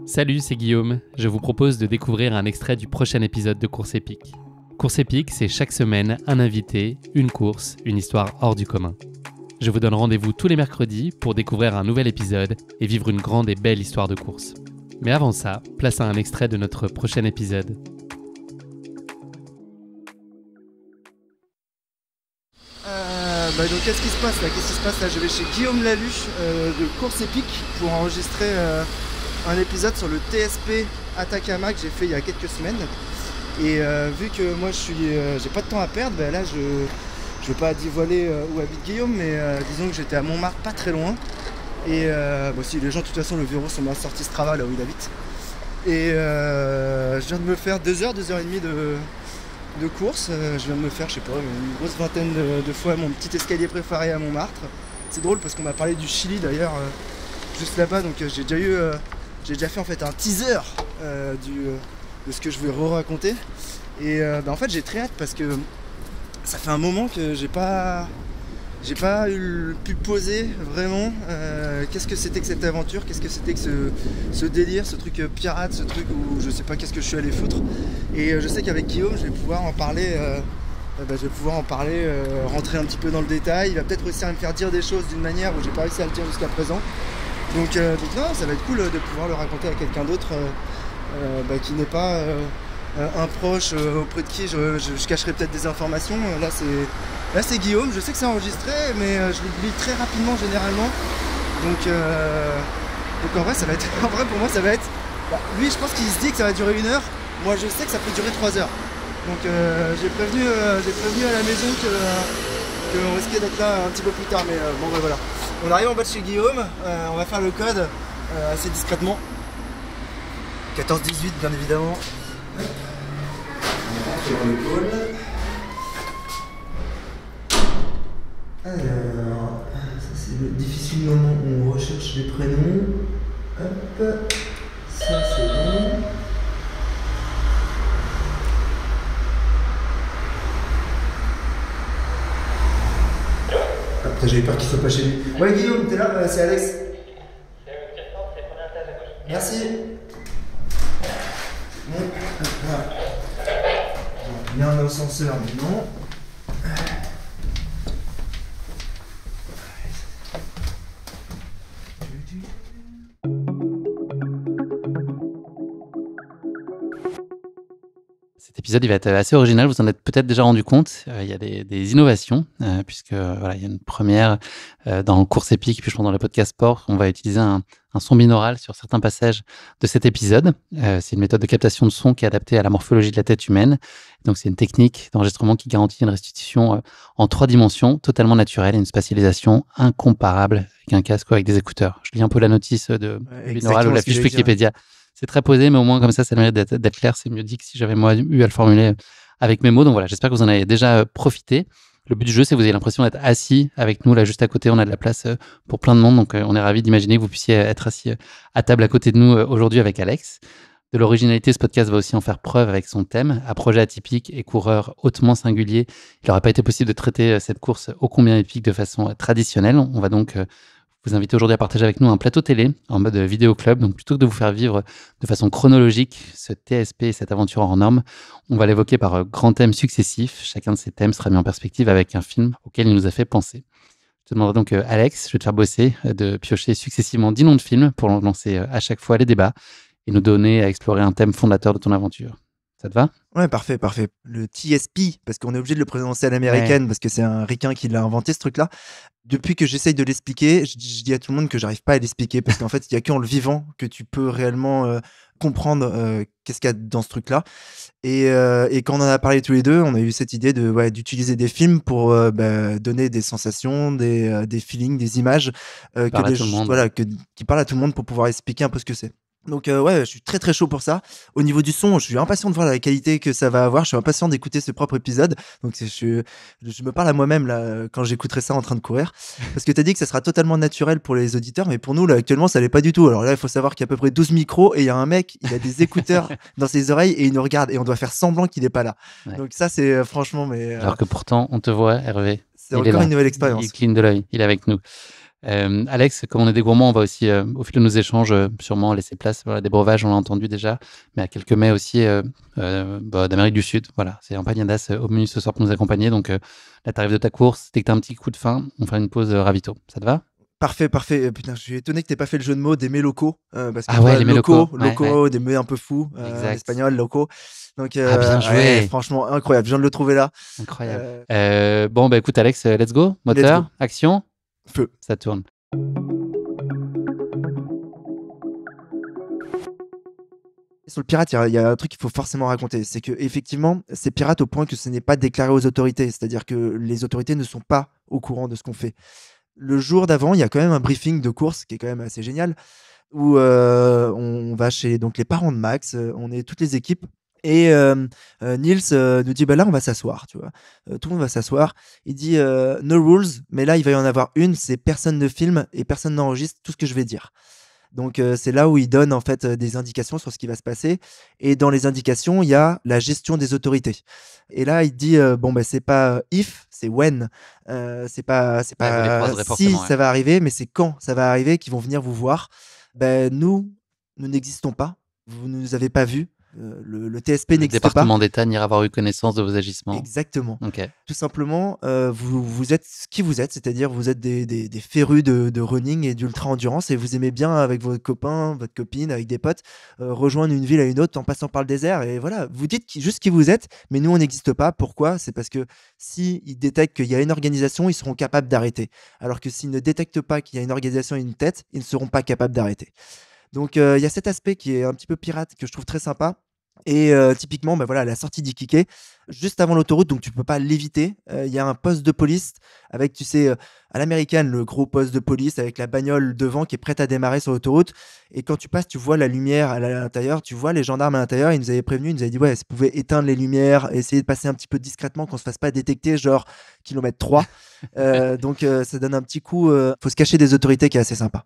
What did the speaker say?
Salut, c'est Guillaume. Je vous propose de découvrir un extrait du prochain épisode de Course épique. Course épique, c'est chaque semaine un invité, une course, une histoire hors du commun. Je vous donne rendez-vous tous les mercredis pour découvrir un nouvel épisode et vivre une grande et belle histoire de course. Mais avant ça, place à un extrait de notre prochain épisode. Donc qu'est-ce qui se passe là? Je vais chez Guillaume Laluche de Course épique pour enregistrer un épisode sur le TSP Atacama que j'ai fait il y a quelques semaines. Et vu que moi j'ai pas de temps à perdre, là je vais pas dévoiler où habite Guillaume, mais disons que j'étais à Montmartre, pas très loin. Et si les gens de toute façon le verront sur ma sortie Strava là où il habite. Et je viens de me faire 2h30 de course. Je viens de me faire, je sais pas, une grosse vingtaine de fois mon petit escalier préféré à Montmartre. C'est drôle parce qu'on m'a parlé du Chili d'ailleurs juste là-bas, donc j'ai déjà fait en fait un teaser de ce que je vais raconter. Et en fait j'ai très hâte parce que ça fait un moment que j'ai pas pu poser vraiment qu'est-ce que c'était que cette aventure, qu'est-ce que c'était que ce délire, ce truc pirate, ce truc où je sais pas qu'est-ce que je suis allé foutre. Et je sais qu'avec Guillaume je vais pouvoir en parler, rentrer un petit peu dans le détail. Il va peut-être réussir à me faire dire des choses d'une manière où j'ai pas réussi à le dire jusqu'à présent. Donc non, ça va être cool de pouvoir le raconter à quelqu'un d'autre qui n'est pas un proche auprès de qui je cacherai peut-être des informations. Là c'est Guillaume, je sais que c'est enregistré, mais je l'oublie très rapidement généralement. Donc en vrai ça va être. En vrai pour moi ça va être. Lui je pense qu'il se dit que ça va durer 1 heure. Moi je sais que ça peut durer 3 heures. Donc j'ai prévenu à la maison qu'on risquait d'être là un petit peu plus tard. Mais voilà. On arrive en bas de chez Guillaume, on va faire le code assez discrètement. 14-18 bien évidemment. Alors, ça c'est le difficile moment où on recherche les prénoms. Hop, ça c'est bon. Ah putain, j'avais peur qu'il soit pas chez lui. Ouais Guillaume, t'es là, c'est Alex. Merci. Bon, voilà. Il y a un ascenseur maintenant. Cet épisode il va être assez original, vous en êtes peut-être déjà rendu compte. Il y a des innovations, puisque voilà, il y a une première dans Course épique, puis je pense dans le podcast sport, on va utiliser un son binaural sur certains passages de cet épisode. C'est une méthode de captation de son qui est adaptée à la morphologie de la tête humaine. Donc c'est une technique d'enregistrement qui garantit une restitution en 3 dimensions, totalement naturelle, et une spatialisation incomparable avec un casque ou avec des écouteurs. Je lis un peu la notice de binaural ou la fiche Wikipédia. C'est très posé, mais au moins comme ça le mérite d'être clair. C'est mieux dit que si j'avais moi eu à le formuler avec mes mots. Donc voilà, j'espère que vous en avez déjà profité. Le but du jeu, c'est que vous ayez l'impression d'être assis avec nous. Là, juste à côté, on a de la place pour plein de monde. Donc on est ravis d'imaginer que vous puissiez être assis à table à côté de nous aujourd'hui avec Alex. De l'originalité, ce podcast va aussi en faire preuve avec son thème. À projet atypique et coureur hautement singulier, il n'aurait pas été possible de traiter cette course ô combien épique de façon traditionnelle. On va donc vous inviter aujourd'hui à partager avec nous un plateau télé en mode vidéo club. Donc plutôt que de vous faire vivre de façon chronologique ce TSP et cette aventure hors norme, on va l'évoquer par grands thèmes successifs. Chacun de ces thèmes sera mis en perspective avec un film auquel il nous a fait penser. Je te demanderai donc, Alex, je vais te faire bosser de piocher successivement 10 noms de films pour lancer à chaque fois les débats et nous donner à explorer un thème fondateur de ton aventure. Ça te va? Ouais, parfait. Le TSP, parce qu'on est obligé de le prononcer à l'américaine, parce que c'est un ricain qui l'a inventé, ce truc-là. Depuis que j'essaye de l'expliquer, je dis à tout le monde que j'arrive pas à l'expliquer, parce qu'en fait, il y a qu'en le vivant que tu peux réellement comprendre qu'est-ce qu'il y a dans ce truc-là. Et quand on en a parlé tous les deux, on a eu cette idée d'utiliser des films pour donner des sensations, des feelings, des images qui parlent à tout le monde pour pouvoir expliquer un peu ce que c'est. Donc je suis très très chaud pour ça. Au niveau du son, je suis impatient de voir la qualité que ça va avoir. Je suis impatient d'écouter ce propre épisode. Donc je me parle à moi-même là quand j'écouterai ça en train de courir. Parce que tu as dit que ça sera totalement naturel pour les auditeurs, mais pour nous là actuellement ça l'est pas du tout. Alors là il faut savoir qu'il y a à peu près 12 micros et il y a un mec, il a des écouteurs dans ses oreilles et il nous regarde et on doit faire semblant qu'il est pas là. Ouais. Donc ça c'est franchement mais. Alors que pourtant on te voit, Hervé. C'est encore une nouvelle expérience. Il cligne de l'œil, il est avec nous. Alex, comme on est des gourmands, on va aussi, au fil de nos échanges, sûrement laisser place, voilà, des breuvages, on l'a entendu déjà, mais à quelques mets aussi d'Amérique du Sud. Voilà, c'est Empanadas au menu ce soir pour nous accompagner. Donc, là, tu arrives de ta course, dès que tu as un petit coup de faim, on fera une pause ravito. Ça te va? Parfait, parfait. Putain, je suis étonné que t'aies pas fait le jeu de mots des mets locaux. Parce que Ah tu ouais, vois, les mets locaux. Ouais. des mets un peu fous, en Exact. espagnol, locaux. Donc, Ah, bien ouais, joué. franchement, incroyable. Je viens de le trouver là. Incroyable. Euh, Bon, bah écoute, Alex, let's go. let's go. Moteur, action, Feu. ça tourne. Sur le pirate, il y a un truc qu'il faut forcément raconter. C'est que effectivement, c'est pirate au point que ce n'est pas déclaré aux autorités. C'est-à-dire que les autorités ne sont pas au courant de ce qu'on fait. Le jour d'avant, il y a quand même un briefing de course qui est quand même assez génial, où on va chez donc les parents de Max, on est toutes les équipes. Et Niels nous dit bah là on va s'asseoir, tu vois. Tout le monde va s'asseoir. Il dit no rules, mais là il va y en avoir une, c'est personne ne filme et personne n'enregistre tout ce que je vais dire. Donc c'est là où il donne en fait des indications sur ce qui va se passer. Et dans les indications, il y a la gestion des autorités. Et là, il dit bon bah c'est pas if, c'est when. C'est Ouais, vous les pas croiserez si forcément. Ouais. ça va arriver, mais c'est quand ça va arriver qu'ils vont venir vous voir. Ben nous n'existons pas. Vous ne nous avez pas vus. Le TSP Le n'existe pas. département d'État n'ira avoir eu connaissance de vos agissements. Exactement. Ok. Tout simplement, vous êtes ce qui vous êtes, c'est-à-dire vous êtes des férus de running et d'ultra-endurance et vous aimez bien avec vos copains, votre copine, avec des potes, rejoindre une ville à une autre en passant par le désert. Et voilà, vous dites juste qui vous êtes, mais nous, on n'existe pas. Pourquoi? C'est parce que s'ils détectent qu'il y a une organisation, ils seront capables d'arrêter. Alors que s'ils ne détectent pas qu'il y a une organisation et une tête, ils ne seront pas capables d'arrêter. Donc, il y a cet aspect qui est un petit peu pirate que je trouve très sympa. Et typiquement, bah voilà, la sortie d'Iquique, juste avant l'autoroute, donc tu peux pas l'éviter. Il y a un poste de police avec, tu sais, à l'américaine, le gros poste de police avec la bagnole devant qui est prête à démarrer sur l'autoroute. Et quand tu passes, tu vois la lumière à l'intérieur, tu vois les gendarmes à l'intérieur. Ils nous avaient prévenu, ils nous avaient dit, ouais, si vous pouvez éteindre les lumières, essayer de passer un petit peu discrètement, qu'on se fasse pas détecter, genre kilomètre 3. Donc ça donne un petit coup, faut se cacher des autorités qui est assez sympa.